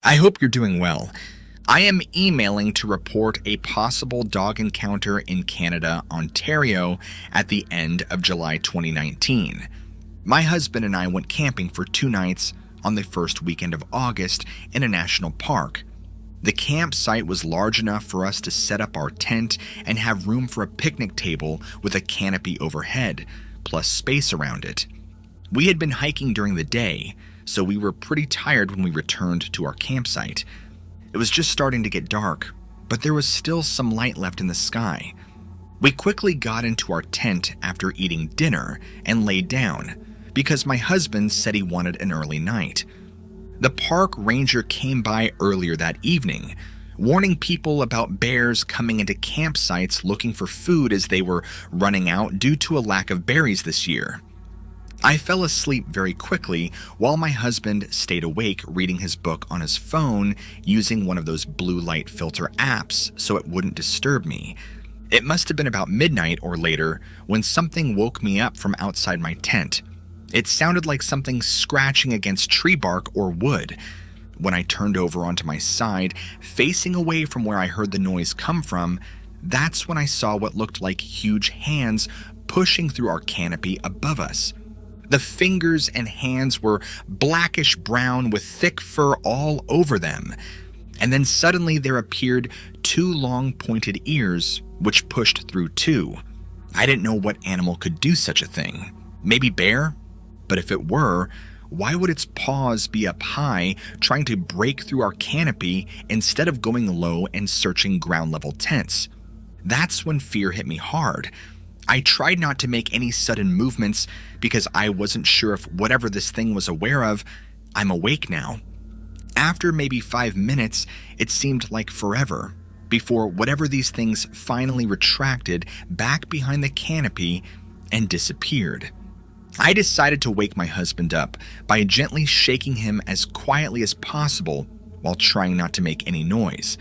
I hope you're doing well. I am emailing to report a possible dog encounter in Canada, Ontario, at the end of July 2019. My husband and I went camping for 2 nights on the first weekend of August in a national park. The campsite was large enough for us to set up our tent and have room for a picnic table with a canopy overhead, plus space around it. We had been hiking during the day, so we were pretty tired when we returned to our campsite. It was just starting to get dark, but there was still some light left in the sky. We quickly got into our tent after eating dinner and laid down, because my husband said he wanted an early night. The park ranger came by earlier that evening, warning people about bears coming into campsites looking for food as they were running out due to a lack of berries this year. I fell asleep very quickly while my husband stayed awake reading his book on his phone using one of those blue light filter apps so it wouldn't disturb me. It must have been about midnight or later when something woke me up from outside my tent. It sounded like something scratching against tree bark or wood. When I turned over onto my side, facing away from where I heard the noise come from, that's when I saw what looked like huge hands pushing through our canopy above us. The fingers and hands were blackish brown with thick fur all over them. And then suddenly there appeared 2 long pointed ears, which pushed through too. I didn't know what animal could do such a thing. Maybe bear? But if it were, why would its paws be up high trying to break through our canopy instead of going low and searching ground level tents? That's when fear hit me hard. I tried not to make any sudden movements because I wasn't sure if whatever this thing was aware of, I'm awake now. After maybe 5 minutes, it seemed like forever, before whatever these things finally retracted back behind the canopy and disappeared. I decided to wake my husband up by gently shaking him as quietly as possible while trying not to make any noise.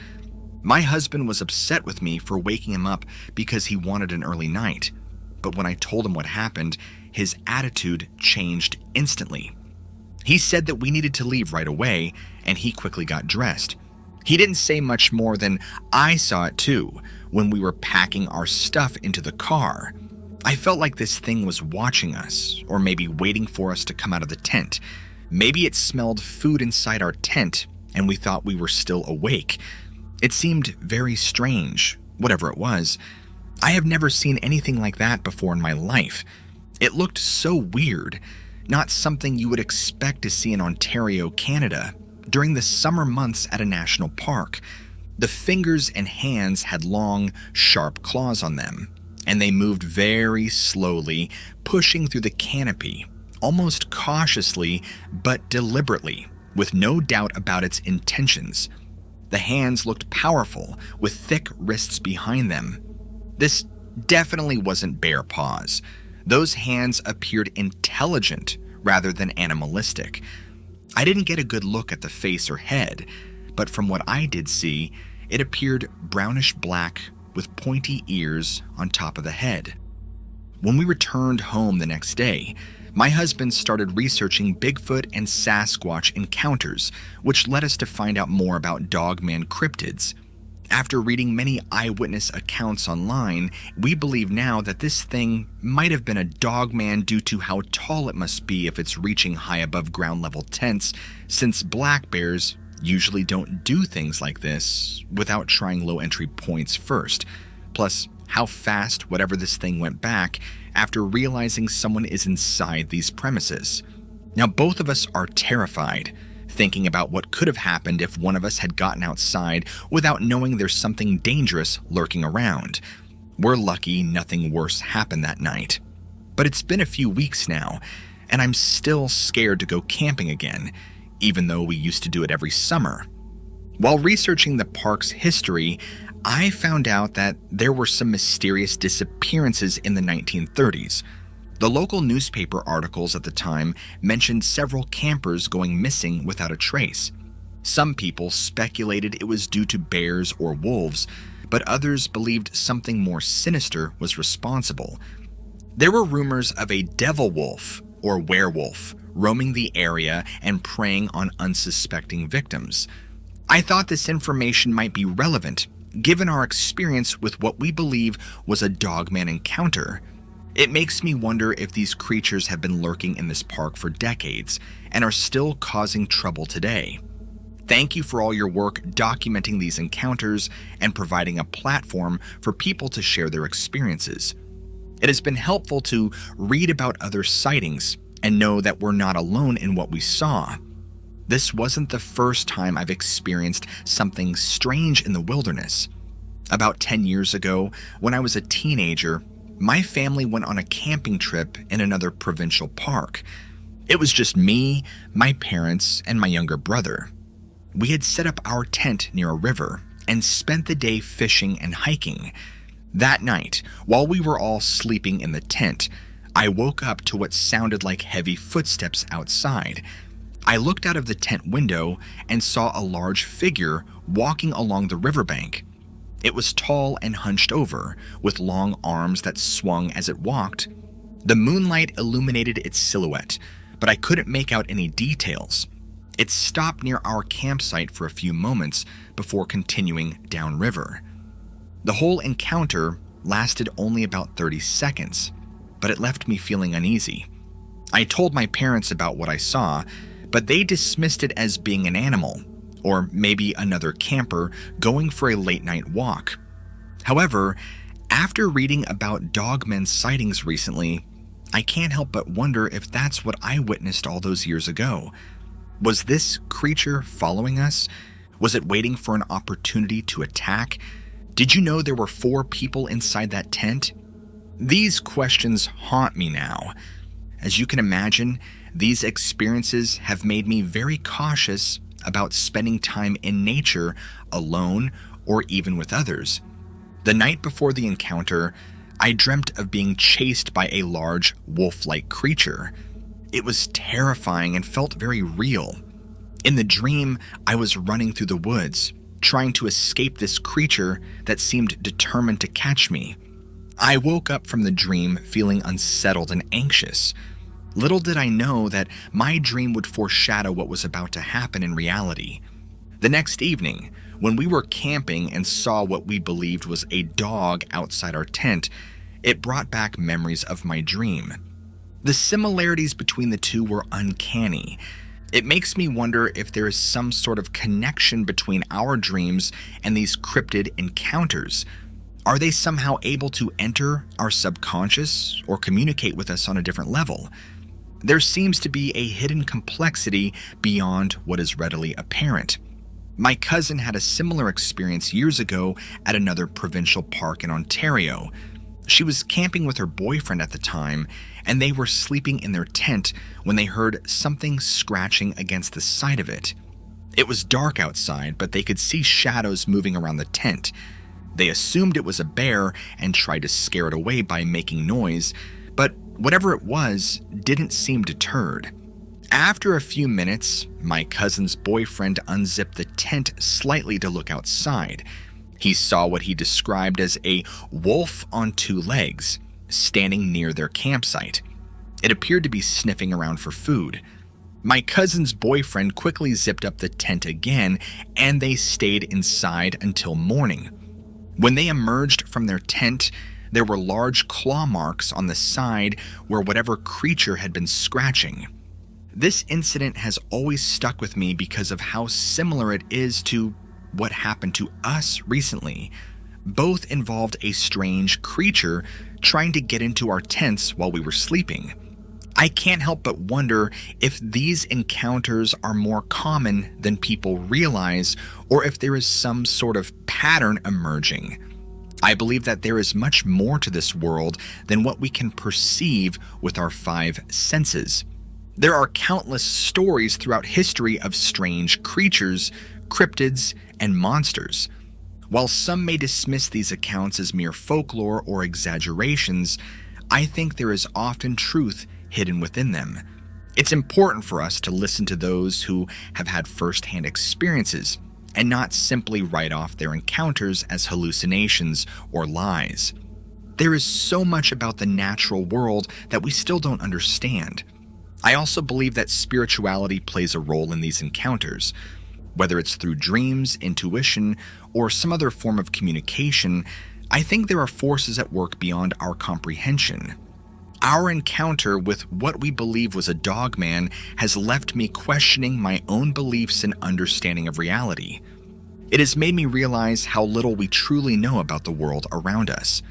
My husband was upset with me for waking him up because he wanted an early night, but when I told him what happened, his attitude changed instantly. He said that we needed to leave right away, and he quickly got dressed. He didn't say much more than I saw it too when we were packing our stuff into the car. I felt like this thing was watching us, or maybe waiting for us to come out of the tent. Maybe it smelled food inside our tent, and we thought we were still awake. It seemed very strange, whatever it was. I have never seen anything like that before in my life. It looked so weird, not something you would expect to see in Ontario, Canada, during the summer months at a national park. The fingers and hands had long, sharp claws on them, and they moved very slowly, pushing through the canopy, almost cautiously but deliberately, with no doubt about its intentions. The hands looked powerful, with thick wrists behind them. This definitely wasn't bear paws. Those hands appeared intelligent rather than animalistic. I didn't get a good look at the face or head, but from what I did see, it appeared brownish black with pointy ears on top of the head. When we returned home the next day, my husband started researching Bigfoot and Sasquatch encounters, which led us to find out more about Dogman cryptids. After reading many eyewitness accounts online, we believe now that this thing might have been a dogman due to how tall it must be if it's reaching high above ground level tents, since black bears usually don't do things like this without trying low entry points first. Plus, how fast whatever this thing went back after realizing someone is inside these premises. Now, both of us are terrified, thinking about what could have happened if one of us had gotten outside without knowing there's something dangerous lurking around. We're lucky nothing worse happened that night. But it's been a few weeks now, and I'm still scared to go camping again, even though we used to do it every summer. While researching the park's history, I found out that there were some mysterious disappearances in the 1930s. The local newspaper articles at the time mentioned several campers going missing without a trace. Some people speculated it was due to bears or wolves, but others believed something more sinister was responsible. There were rumors of a devil wolf or werewolf roaming the area and preying on unsuspecting victims. I thought this information might be relevant, given our experience with what we believe was a Dogman encounter. It makes me wonder if these creatures have been lurking in this park for decades and are still causing trouble today. Thank you for all your work documenting these encounters and providing a platform for people to share their experiences. It has been helpful to read about other sightings and know that we're not alone in what we saw. This wasn't the first time I've experienced something strange in the wilderness. About 10 years ago, when I was a teenager, my family went on a camping trip in another provincial park. It was just me, my parents, and my younger brother. We had set up our tent near a river and spent the day fishing and hiking. That night, while we were all sleeping in the tent, I woke up to what sounded like heavy footsteps outside. I looked out of the tent window and saw a large figure walking along the riverbank. It was tall and hunched over, with long arms that swung as it walked. The moonlight illuminated its silhouette, but I couldn't make out any details. It stopped near our campsite for a few moments before continuing downriver. The whole encounter lasted only about 30 seconds, but it left me feeling uneasy. I told my parents about what I saw, but they dismissed it as being an animal, or maybe another camper going for a late-night walk. However, after reading about Dogman sightings recently, I can't help but wonder if that's what I witnessed all those years ago. Was this creature following us? Was it waiting for an opportunity to attack? Did you know there were 4 people inside that tent? These questions haunt me now. As you can imagine, these experiences have made me very cautious about spending time in nature alone or even with others. The night before the encounter, I dreamt of being chased by a large wolf-like creature. It was terrifying and felt very real. In the dream, I was running through the woods, trying to escape this creature that seemed determined to catch me. I woke up from the dream feeling unsettled and anxious. Little did I know that my dream would foreshadow what was about to happen in reality. The next evening, when we were camping and saw what we believed was a dog outside our tent, it brought back memories of my dream. The similarities between the two were uncanny. It makes me wonder if there is some sort of connection between our dreams and these cryptid encounters. Are they somehow able to enter our subconscious or communicate with us on a different level? There seems to be a hidden complexity beyond what is readily apparent. My cousin had a similar experience years ago at another provincial park in Ontario. She was camping with her boyfriend at the time, and they were sleeping in their tent when they heard something scratching against the side of it. It was dark outside, but they could see shadows moving around the tent. They assumed it was a bear and tried to scare it away by making noise, but whatever it was didn't seem deterred. After a few minutes, my cousin's boyfriend unzipped the tent slightly to look outside. He saw what he described as a wolf on 2 legs, standing near their campsite. It appeared to be sniffing around for food. My cousin's boyfriend quickly zipped up the tent again, and they stayed inside until morning. When they emerged from their tent, there were large claw marks on the side where whatever creature had been scratching. This incident has always stuck with me because of how similar it is to what happened to us recently. Both involved a strange creature trying to get into our tents while we were sleeping. I can't help but wonder if these encounters are more common than people realize, or if there is some sort of pattern emerging. I believe that there is much more to this world than what we can perceive with our 5 senses. There are countless stories throughout history of strange creatures, cryptids, and monsters. While some may dismiss these accounts as mere folklore or exaggerations, I think there is often truth hidden within them. It's important for us to listen to those who have had first-hand experiences and not simply write off their encounters as hallucinations or lies. There is so much about the natural world that we still don't understand. I also believe that spirituality plays a role in these encounters. Whether it's through dreams, intuition, or some other form of communication, I think there are forces at work beyond our comprehension. Our encounter with what we believe was a dogman has left me questioning my own beliefs and understanding of reality. It has made me realize how little we truly know about the world around us.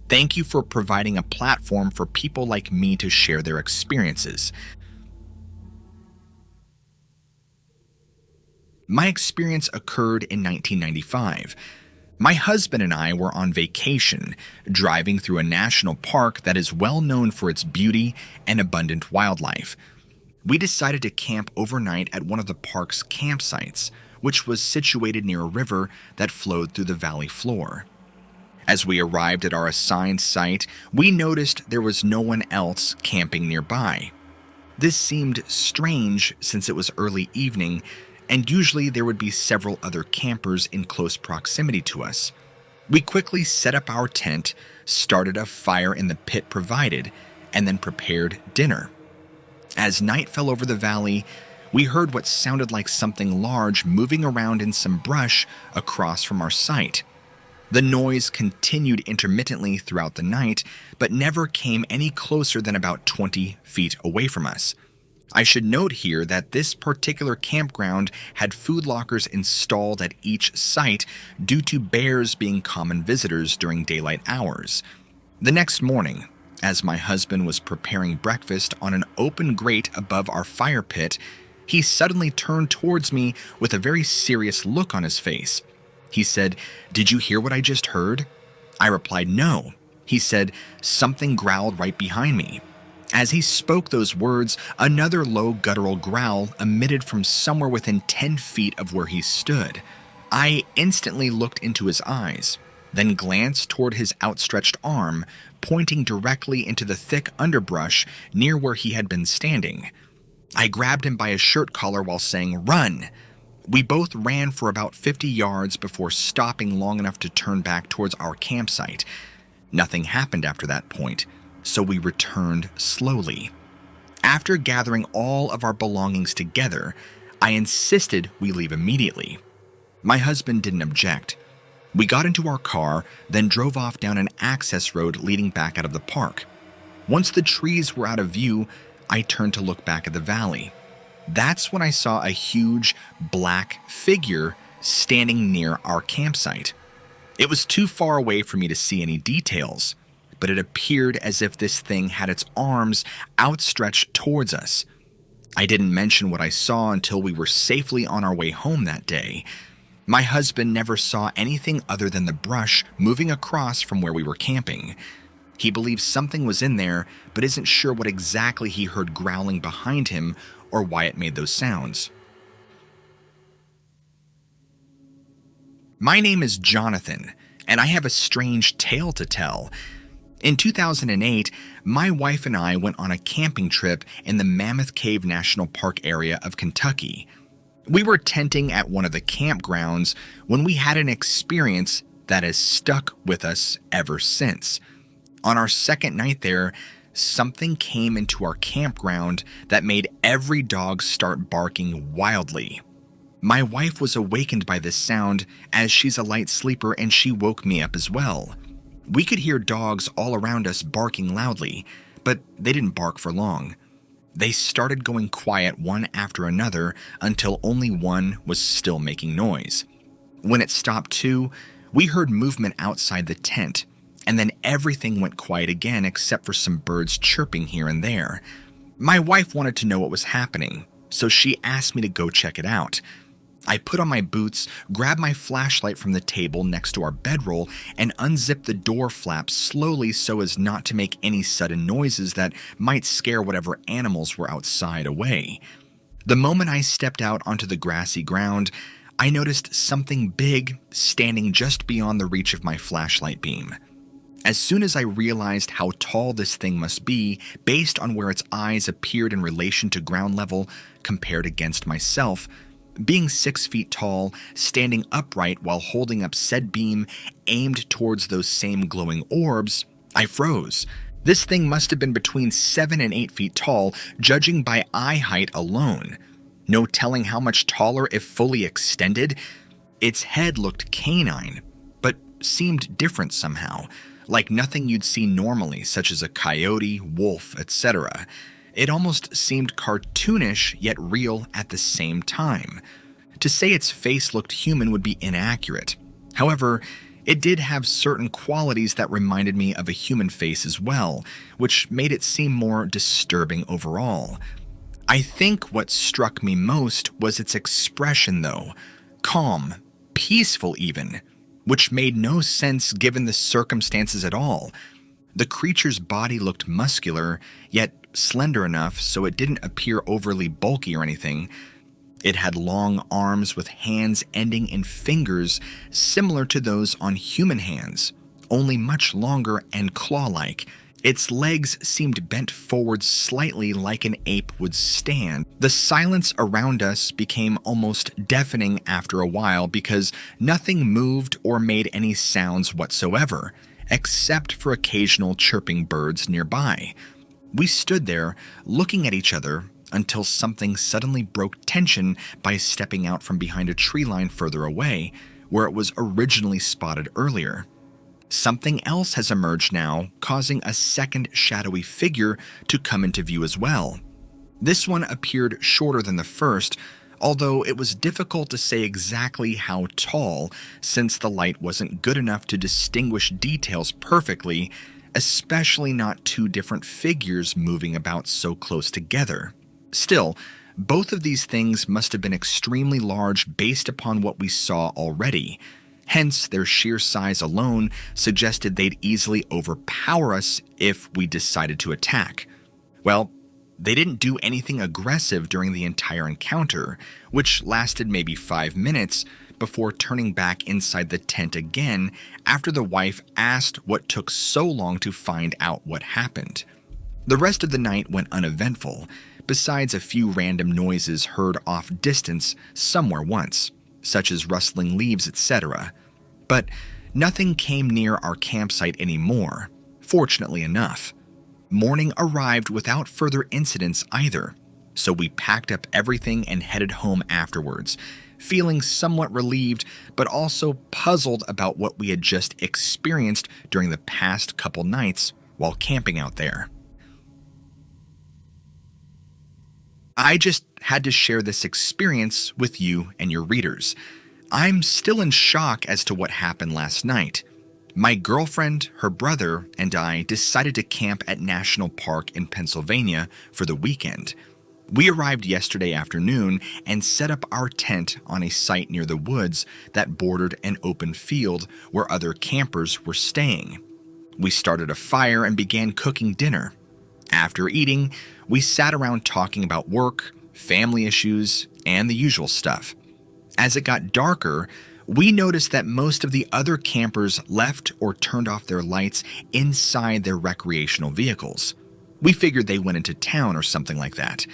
Thank you for providing a platform for people like me to share their experiences. My experience occurred in 1995. My husband and I were on vacation, driving through a national park that is well known for its beauty and abundant wildlife. We decided to camp overnight at one of the park's campsites, which was situated near a river that flowed through the valley floor. As we arrived at our assigned site, we noticed there was no one else camping nearby. This seemed strange since it was early evening, and usually there would be several other campers in close proximity to us. We quickly set up our tent, started a fire in the pit provided, and then prepared dinner. As night fell over the valley, we heard what sounded like something large moving around in some brush across from our site. The noise continued intermittently throughout the night, but never came any closer than about 20 feet away from us. I should note here that this particular campground had food lockers installed at each site due to bears being common visitors during daylight hours. The next morning, as my husband was preparing breakfast on an open grate above our fire pit, he suddenly turned towards me with a very serious look on his face. He said, "Did you hear what I just heard?" I replied, "No." He said, "Something growled right behind me." As he spoke those words, another low guttural growl emitted from somewhere within 10 feet of where he stood. I instantly looked into his eyes, then glanced toward his outstretched arm, pointing directly into the thick underbrush near where he had been standing. I grabbed him by his shirt collar while saying, "Run!" We both ran for about 50 yards before stopping long enough to turn back towards our campsite. Nothing happened after that point, so we returned slowly. After gathering all of our belongings together, I insisted we leave immediately. My husband didn't object. We got into our car, then drove off down an access road leading back out of the park. Once the trees were out of view, I turned to look back at the valley. That's when I saw a huge black figure standing near our campsite. It was too far away for me to see any details, but it appeared as if this thing had its arms outstretched towards us. I didn't mention what I saw until we were safely on our way home that day. My husband never saw anything other than the brush moving across from where we were camping. He believes something was in there, but isn't sure what exactly he heard growling behind him or why it made those sounds. My name is Jonathan, and I have a strange tale to tell. In 2008, my wife and I went on a camping trip in the Mammoth Cave National Park area of Kentucky. We were tenting at one of the campgrounds when we had an experience that has stuck with us ever since. On our second night there, something came into our campground that made every dog start barking wildly. My wife was awakened by this sound as she's a light sleeper, and she woke me up as well. We could hear dogs all around us barking loudly, but they didn't bark for long. They started going quiet one after another until only one was still making noise. When it stopped too, we heard movement outside the tent, and then everything went quiet again except for some birds chirping here and there. My wife wanted to know what was happening, so she asked me to go check it out. I put on my boots, grabbed my flashlight from the table next to our bedroll, and unzipped the door flap slowly so as not to make any sudden noises that might scare whatever animals were outside away. The moment I stepped out onto the grassy ground, I noticed something big standing just beyond the reach of my flashlight beam. As soon as I realized how tall this thing must be, based on where its eyes appeared in relation to ground level compared against myself, being 6 feet tall, standing upright while holding up said beam aimed towards those same glowing orbs, I froze. This thing must have been between 7 and 8 feet tall, judging by eye height alone. No telling how much taller if fully extended. Its head looked canine, but seemed different somehow, like nothing you'd see normally, such as a coyote, wolf, etc. It almost seemed cartoonish yet real at the same time. To say its face looked human would be inaccurate. However, it did have certain qualities that reminded me of a human face as well, which made it seem more disturbing overall. I think what struck me most was its expression though. Calm, peaceful even, which made no sense given the circumstances at all. The creature's body looked muscular, yet slender enough so it didn't appear overly bulky or anything. It had long arms with hands ending in fingers similar to those on human hands, only much longer and claw-like. Its legs seemed bent forward slightly like an ape would stand. The silence around us became almost deafening after a while because nothing moved or made any sounds whatsoever, except for occasional chirping birds nearby. We stood there, looking at each other, until something suddenly broke tension by stepping out from behind a tree line further away, where it was originally spotted earlier. Something else has emerged now, causing a second shadowy figure to come into view as well. This one appeared shorter than the first, although it was difficult to say exactly how tall since the light wasn't good enough to distinguish details perfectly, especially not two different figures moving about so close together. Still, both of these things must have been extremely large based upon what we saw already. Hence, their sheer size alone suggested they'd easily overpower us if we decided to attack. Well, they didn't do anything aggressive during the entire encounter, which lasted maybe 5 minutes before turning back inside the tent again after the wife asked what took so long to find out what happened. The rest of the night went uneventful, besides a few random noises heard off distance somewhere once, such as rustling leaves, etc. But nothing came near our campsite anymore, fortunately enough. Morning arrived without further incidents either, so we packed up everything and headed home afterwards, feeling somewhat relieved but also puzzled about what we had just experienced during the past couple nights while camping out there. I just had to share this experience with you and your readers. I'm still in shock as to what happened last night. My girlfriend, her brother, and I decided to camp at National Park in Pennsylvania for the weekend. We arrived yesterday afternoon and set up our tent on a site near the woods that bordered an open field where other campers were staying. We started a fire and began cooking dinner. After eating, we sat around talking about work, family issues, and the usual stuff. As it got darker, we noticed that most of the other campers left or turned off their lights inside their recreational vehicles. We figured they went into town or something like that.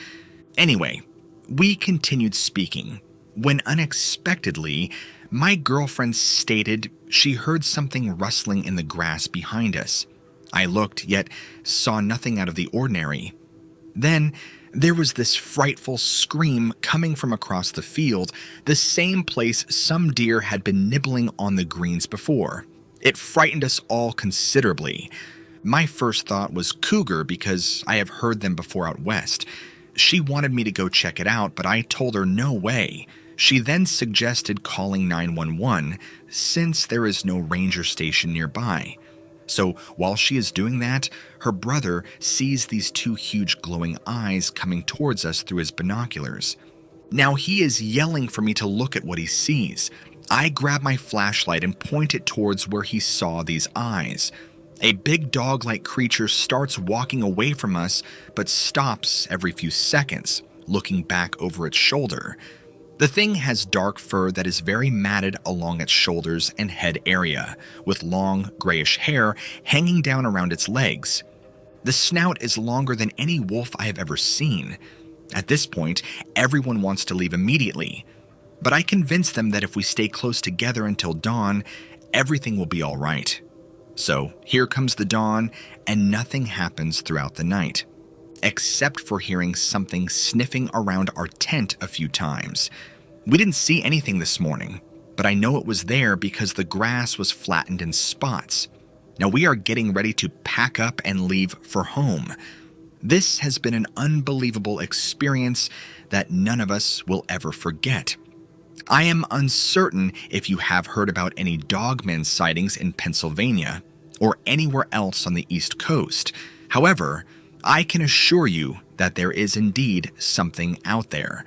Anyway, we continued speaking when unexpectedly, my girlfriend stated she heard something rustling in the grass behind us. I looked, yet saw nothing out of the ordinary. Then there was this frightful scream coming from across the field, the same place some deer had been nibbling on the greens before. It frightened us all considerably. My first thought was cougar because I have heard them before out west. She wanted me to go check it out, but I told her no way. She then suggested calling 911 since there is no ranger station nearby. So while she is doing that, her brother sees these two huge glowing eyes coming towards us through his binoculars. Now he is yelling for me to look at what he sees. I grab my flashlight and point it towards where he saw these eyes. A big dog-like creature starts walking away from us, but stops every few seconds, looking back over its shoulder. The thing has dark fur that is very matted along its shoulders and head area, with long, grayish hair hanging down around its legs. The snout is longer than any wolf I have ever seen. At this point, everyone wants to leave immediately, but I convince them that if we stay close together until dawn, everything will be all right. So here comes the dawn, and nothing happens throughout the night. except for hearing something sniffing around our tent a few times. We didn't see anything this morning, but I know it was there because the grass was flattened in spots. Now we are getting ready to pack up and leave for home. This has been an unbelievable experience that none of us will ever forget. I am uncertain if you have heard about any Dogman sightings in Pennsylvania or anywhere else on the East Coast. However, I can assure you that there is indeed something out there.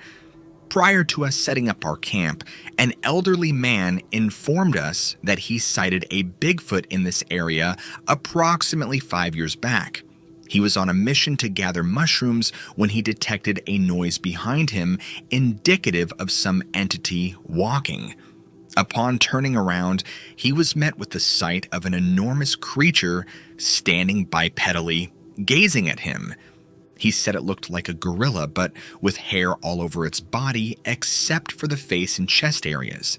Prior to us setting up our camp, an elderly man informed us that he sighted a Bigfoot in this area approximately 5 years back. He was on a mission to gather mushrooms when he detected a noise behind him indicative of some entity walking. Upon turning around, he was met with the sight of an enormous creature standing bipedally, gazing at him. He said it looked like a gorilla, but with hair all over its body except for the face and chest areas.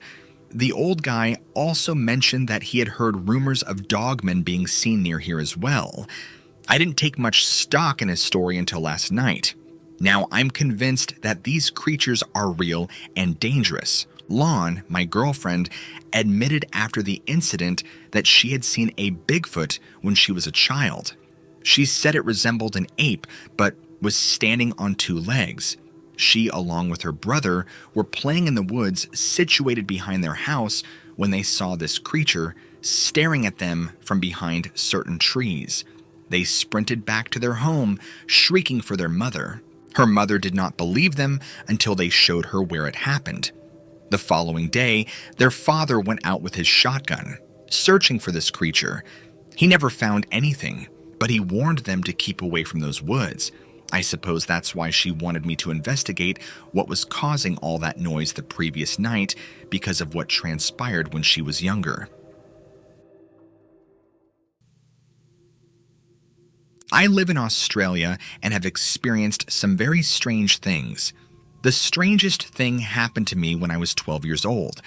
The old guy also mentioned that he had heard rumors of dogmen being seen near here as well. I didn't take much stock in his story until last night. Now I'm convinced that these creatures are real and dangerous. Lon, my girlfriend, admitted after the incident that she had seen a Bigfoot when she was a child. She said it resembled an ape, but was standing on 2 legs. She, along with her brother, were playing in the woods situated behind their house when they saw this creature staring at them from behind certain trees. They sprinted back to their home, shrieking for their mother. Her mother did not believe them until they showed her where it happened. The following day, their father went out with his shotgun, searching for this creature. He never found anything, but he warned them to keep away from those woods. I suppose that's why she wanted me to investigate what was causing all that noise the previous night because of what transpired when she was younger. I live in Australia and have experienced some very strange things. The strangest thing happened to me when I was 12 years old.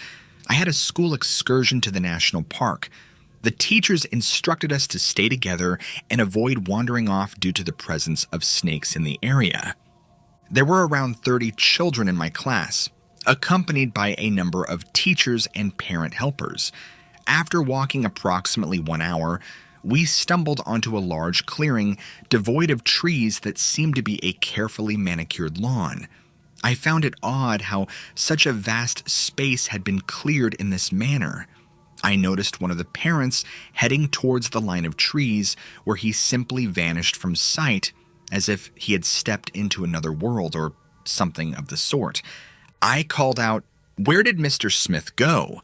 I had a school excursion to the national park. The teachers instructed us to stay together and avoid wandering off due to the presence of snakes in the area. There were around 30 children in my class, accompanied by a number of teachers and parent helpers. After walking approximately 1 hour, we stumbled onto a large clearing devoid of trees that seemed to be a carefully manicured lawn. I found it odd how such a vast space had been cleared in this manner. I noticed one of the parents heading towards the line of trees where he simply vanished from sight as if he had stepped into another world or something of the sort. I called out, "Where did Mr. Smith go?"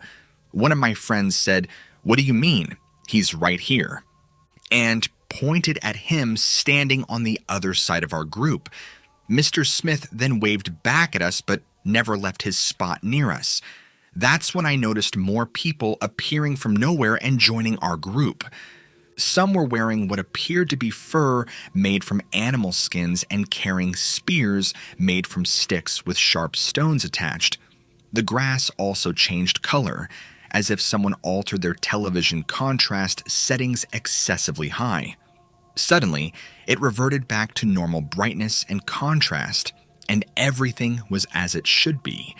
One of my friends said, "What do you mean? He's right here," and pointed at him standing on the other side of our group. Mr. Smith then waved back at us but never left his spot near us. That's when I noticed more people appearing from nowhere and joining our group. Some were wearing what appeared to be fur made from animal skins and carrying spears made from sticks with sharp stones attached. The grass also changed color, as if someone altered their television contrast settings excessively high. Suddenly, it reverted back to normal brightness and contrast, and everything was as it should be.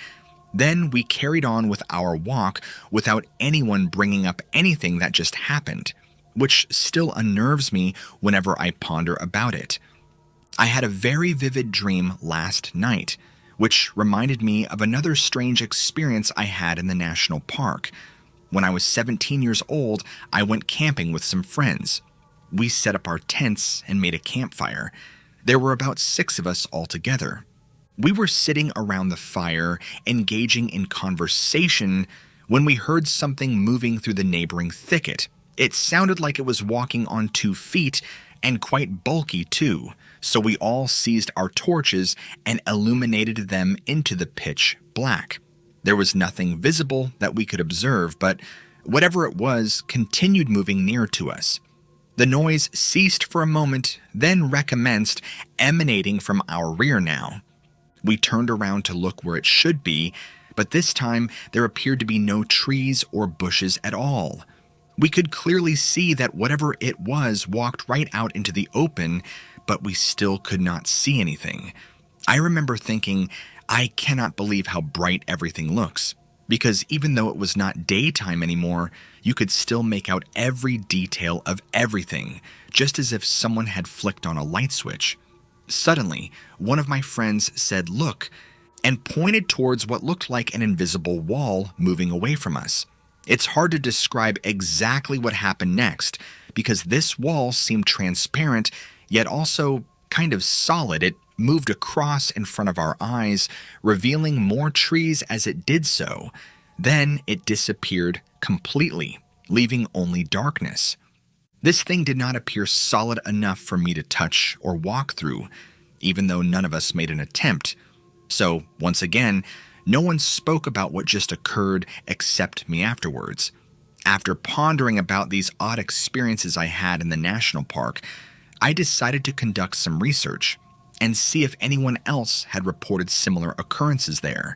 Then we carried on with our walk without anyone bringing up anything that just happened, which still unnerves me whenever I ponder about it. I had a very vivid dream last night, which reminded me of another strange experience I had in the national park. When I was 17 years old, I went camping with some friends. We set up our tents and made a campfire. There were about 6 of us altogether. We were sitting around the fire, engaging in conversation, when we heard something moving through the neighboring thicket. It sounded like it was walking on 2 feet, and quite bulky too, so we all seized our torches and illuminated them into the pitch black. There was nothing visible that we could observe, but whatever it was continued moving near to us. The noise ceased for a moment, then recommenced, emanating from our rear now. We turned around to look where it should be, but this time there appeared to be no trees or bushes at all. We could clearly see that whatever it was walked right out into the open, but we still could not see anything. I remember thinking, I cannot believe how bright everything looks, because even though it was not daytime anymore, you could still make out every detail of everything, just as if someone had flicked on a light switch. Suddenly, one of my friends said, "Look," and pointed towards what looked like an invisible wall moving away from us. It's hard to describe exactly what happened next, because this wall seemed transparent, yet also kind of solid. It moved across in front of our eyes, revealing more trees as it did so. Then it disappeared completely, leaving only darkness. This thing did not appear solid enough for me to touch or walk through, even though none of us made an attempt. So, once again, no one spoke about what just occurred except me afterwards. After pondering about these odd experiences I had in the national park, I decided to conduct some research and see if anyone else had reported similar occurrences there.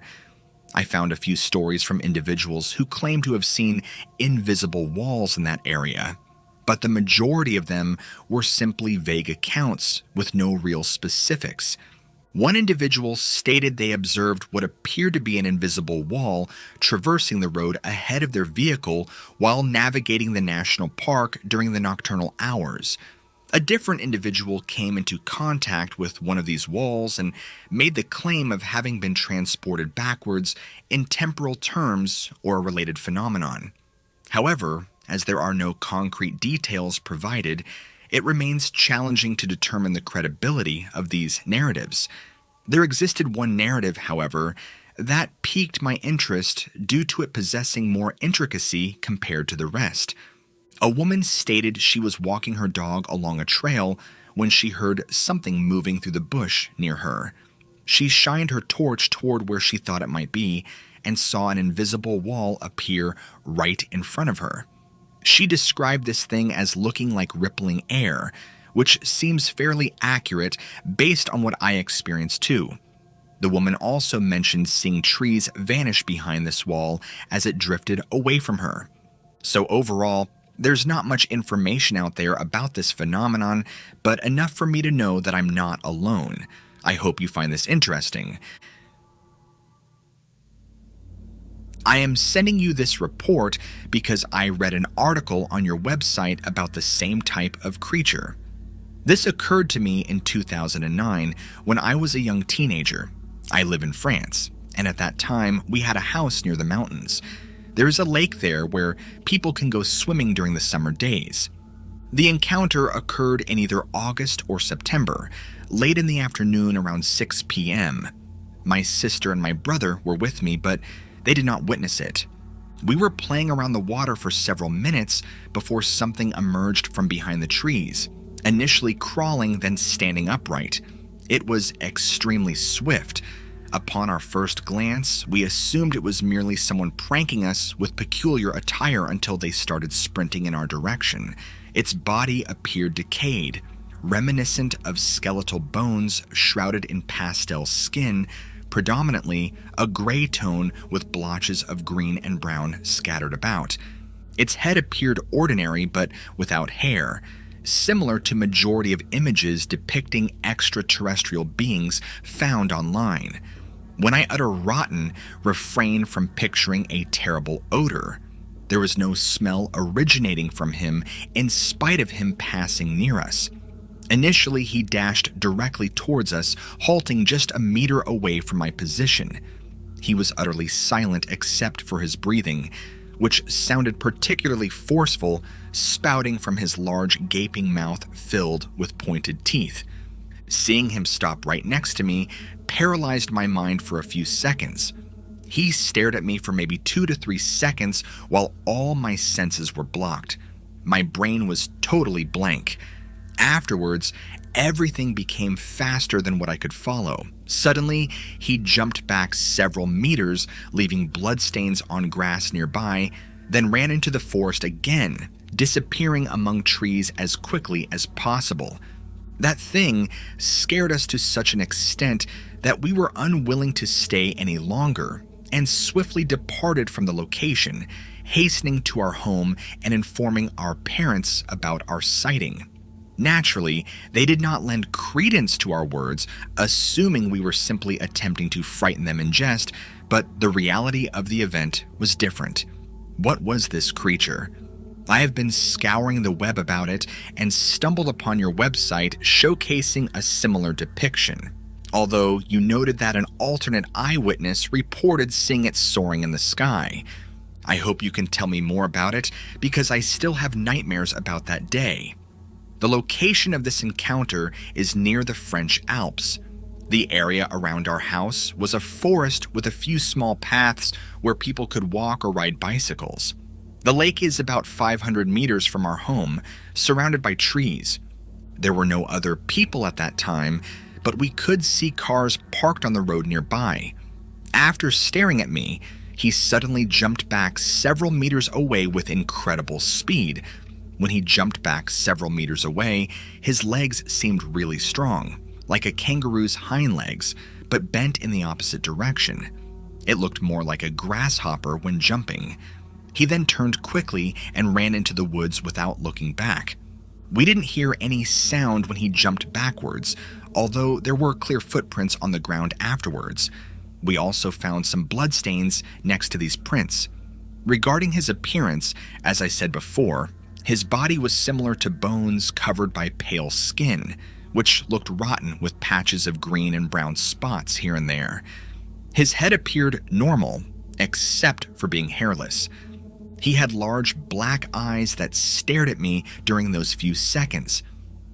I found a few stories from individuals who claimed to have seen invisible walls in that area, but the majority of them were simply vague accounts with no real specifics. One individual stated they observed what appeared to be an invisible wall traversing the road ahead of their vehicle while navigating the national park during the nocturnal hours. A different individual came into contact with one of these walls and made the claim of having been transported backwards in temporal terms or a related phenomenon. However, as there are no concrete details provided, it remains challenging to determine the credibility of these narratives. There existed one narrative, however, that piqued my interest due to it possessing more intricacy compared to the rest. A woman stated she was walking her dog along a trail when she heard something moving through the bush near her. She shined her torch toward where she thought it might be and saw an invisible wall appear right in front of her. She described this thing as looking like rippling air, which seems fairly accurate based on what I experienced too. The woman also mentioned seeing trees vanish behind this wall as it drifted away from her. So overall, there's not much information out there about this phenomenon, but enough for me to know that I'm not alone. I hope you find this interesting. I am sending you this report because I read an article on your website about the same type of creature. This occurred to me in 2009 when I was a young teenager. I live in France, and at that time we had a house near the mountains. There is a lake there where people can go swimming during the summer days. The encounter occurred in either August or September, late in the afternoon around 6 p.m. My sister and my brother were with me, but they did not witness it. We were playing around the water for several minutes before something emerged from behind the trees, initially crawling, then standing upright. It was extremely swift. Upon our first glance, we assumed it was merely someone pranking us with peculiar attire until they started sprinting in our direction. Its body appeared decayed, reminiscent of skeletal bones shrouded in pastel skin, predominantly a gray tone with blotches of green and brown scattered about. Its head appeared ordinary but without hair, similar to majority of images depicting extraterrestrial beings found online. When I utter rotten, refrain from picturing a terrible odor. There was no smell originating from him in spite of him passing near us. Initially, he dashed directly towards us, halting just a meter away from my position. He was utterly silent except for his breathing, which sounded particularly forceful, spouting from his large gaping mouth filled with pointed teeth. Seeing him stop right next to me paralyzed my mind for a few seconds. He stared at me for maybe 2 to 3 seconds while all my senses were blocked. My brain was totally blank. Afterwards, everything became faster than what I could follow. Suddenly, he jumped back several meters, leaving bloodstains on grass nearby, then ran into the forest again, disappearing among trees as quickly as possible. That thing scared us to such an extent that we were unwilling to stay any longer and swiftly departed from the location, hastening to our home and informing our parents about our sighting. Naturally, they did not lend credence to our words, assuming we were simply attempting to frighten them in jest, but the reality of the event was different. What was this creature? I have been scouring the web about it and stumbled upon your website showcasing a similar depiction, although you noted that an alternate eyewitness reported seeing it soaring in the sky. I hope you can tell me more about it because I still have nightmares about that day. The location of this encounter is near the French Alps. The area around our house was a forest with a few small paths where people could walk or ride bicycles. The lake is about 500 meters from our home, surrounded by trees. There were no other people at that time, but we could see cars parked on the road nearby. After staring at me, he suddenly jumped back several meters away with incredible speed. When he jumped back several meters away, his legs seemed really strong, like a kangaroo's hind legs, but bent in the opposite direction. It looked more like a grasshopper when jumping. He then turned quickly and ran into the woods without looking back. We didn't hear any sound when he jumped backwards, although there were clear footprints on the ground afterwards. We also found some bloodstains next to these prints. Regarding his appearance, as I said before, his body was similar to bones covered by pale skin, which looked rotten with patches of green and brown spots here and there. His head appeared normal, except for being hairless. He had large black eyes that stared at me during those few seconds.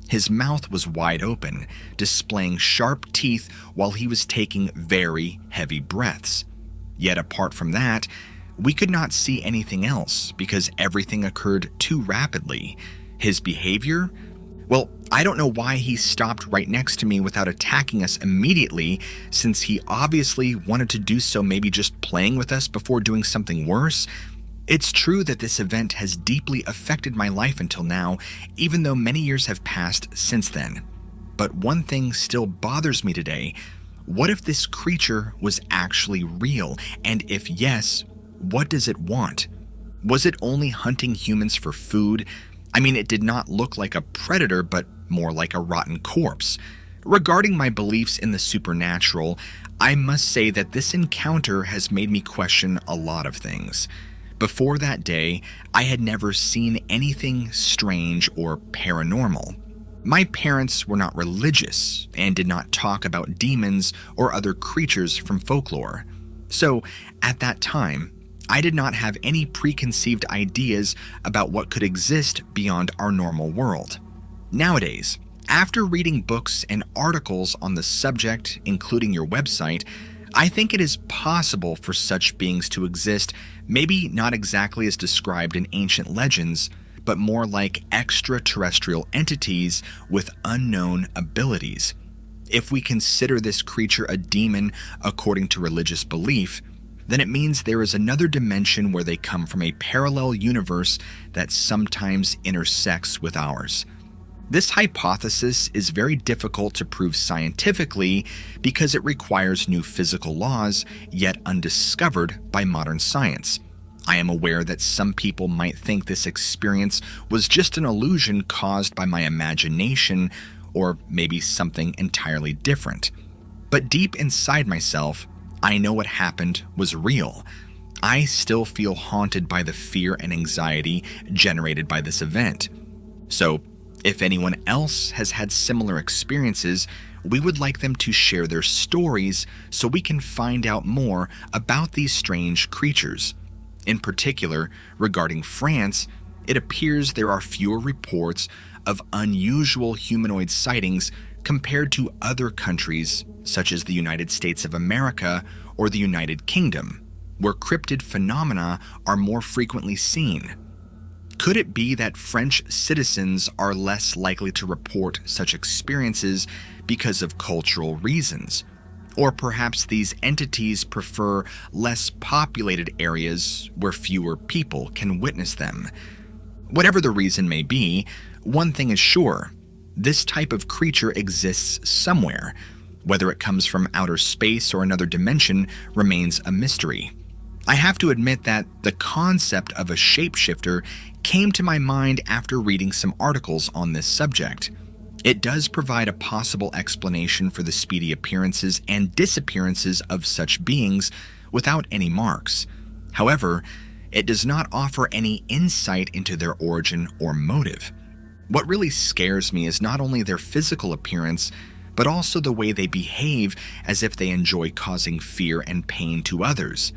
His mouth was wide open, displaying sharp teeth while he was taking very heavy breaths. Yet apart from that, we could not see anything else because everything occurred too rapidly. His behavior? Well, I don't know why he stopped right next to me without attacking us immediately, since he obviously wanted to do so, maybe just playing with us before doing something worse. It's true that this event has deeply affected my life until now, even though many years have passed since then. But one thing still bothers me today. What if this creature was actually real? And if yes, what does it want? Was it only hunting humans for food? I mean, it did not look like a predator, but more like a rotten corpse. Regarding my beliefs in the supernatural, I must say that this encounter has made me question a lot of things. Before that day, I had never seen anything strange or paranormal. My parents were not religious and did not talk about demons or other creatures from folklore. So, at that time, I did not have any preconceived ideas about what could exist beyond our normal world. Nowadays, after reading books and articles on the subject, including your website, I think it is possible for such beings to exist, maybe not exactly as described in ancient legends, but more like extraterrestrial entities with unknown abilities. If we consider this creature a demon according to religious belief, then it means there is another dimension where they come from a parallel universe that sometimes intersects with ours. This hypothesis is very difficult to prove scientifically because it requires new physical laws yet undiscovered by modern science. I am aware that some people might think this experience was just an illusion caused by my imagination or maybe something entirely different. But deep inside myself, I know what happened was real. I still feel haunted by the fear and anxiety generated by this event. So, if anyone else has had similar experiences, we would like them to share their stories so we can find out more about these strange creatures. In particular, regarding France, it appears there are fewer reports of unusual humanoid sightings compared to other countries such as the United States of America or the United Kingdom, where cryptid phenomena are more frequently seen. Could it be that French citizens are less likely to report such experiences because of cultural reasons? Or perhaps these entities prefer less populated areas where fewer people can witness them? Whatever the reason may be, one thing is sure: this type of creature exists somewhere. Whether it comes from outer space or another dimension remains a mystery. I have to admit that the concept of a shapeshifter came to my mind after reading some articles on this subject. It does provide a possible explanation for the speedy appearances and disappearances of such beings without any marks. However, it does not offer any insight into their origin or motive. What really scares me is not only their physical appearance, but also the way they behave as if they enjoy causing fear and pain to others.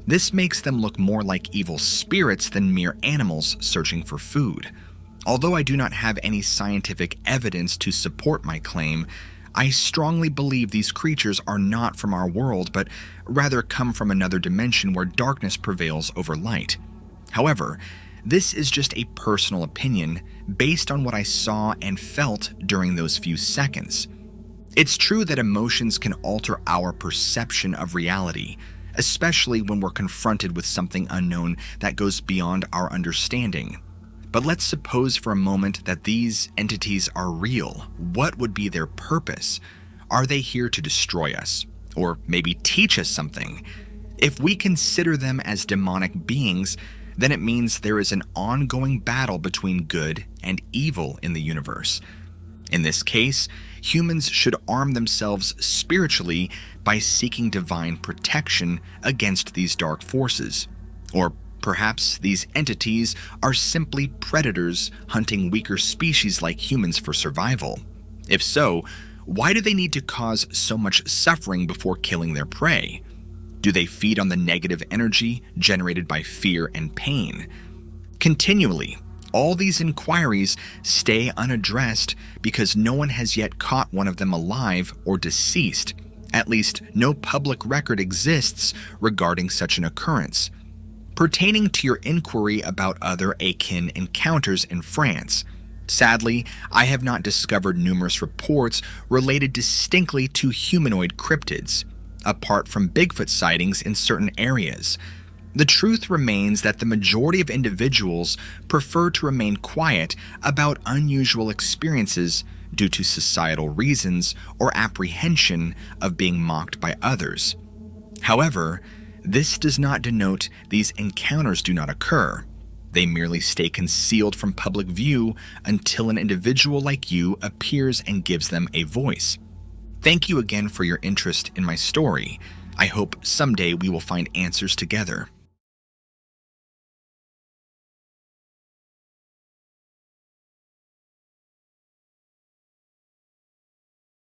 This makes them look more like evil spirits than mere animals searching for food. Although I do not have any scientific evidence to support my claim, I strongly believe these creatures are not from our world, but rather come from another dimension where darkness prevails over light. However, this is just a personal opinion based on what I saw and felt during those few seconds. It's true that emotions can alter our perception of reality, especially when we're confronted with something unknown that goes beyond our understanding. But let's suppose for a moment that these entities are real. What would be their purpose? Are they here to destroy us? Or maybe teach us something? If we consider them as demonic beings, then it means there is an ongoing battle between good and evil in the universe. In this case, humans should arm themselves spiritually by seeking divine protection against these dark forces. Or perhaps these entities are simply predators hunting weaker species like humans for survival. If so, why do they need to cause so much suffering before killing their prey? Do they feed on the negative energy generated by fear and pain? Continually, all these inquiries stay unaddressed because no one has yet caught one of them alive or deceased. At least, no public record exists regarding such an occurrence. Pertaining to your inquiry about other akin encounters in France, sadly, I have not discovered numerous reports related distinctly to humanoid cryptids, apart from Bigfoot sightings in certain areas. The truth remains that the majority of individuals prefer to remain quiet about unusual experiences due to societal reasons or apprehension of being mocked by others. However, this does not denote these encounters do not occur. They merely stay concealed from public view until an individual like you appears and gives them a voice. Thank you again for your interest in my story. I hope someday we will find answers together.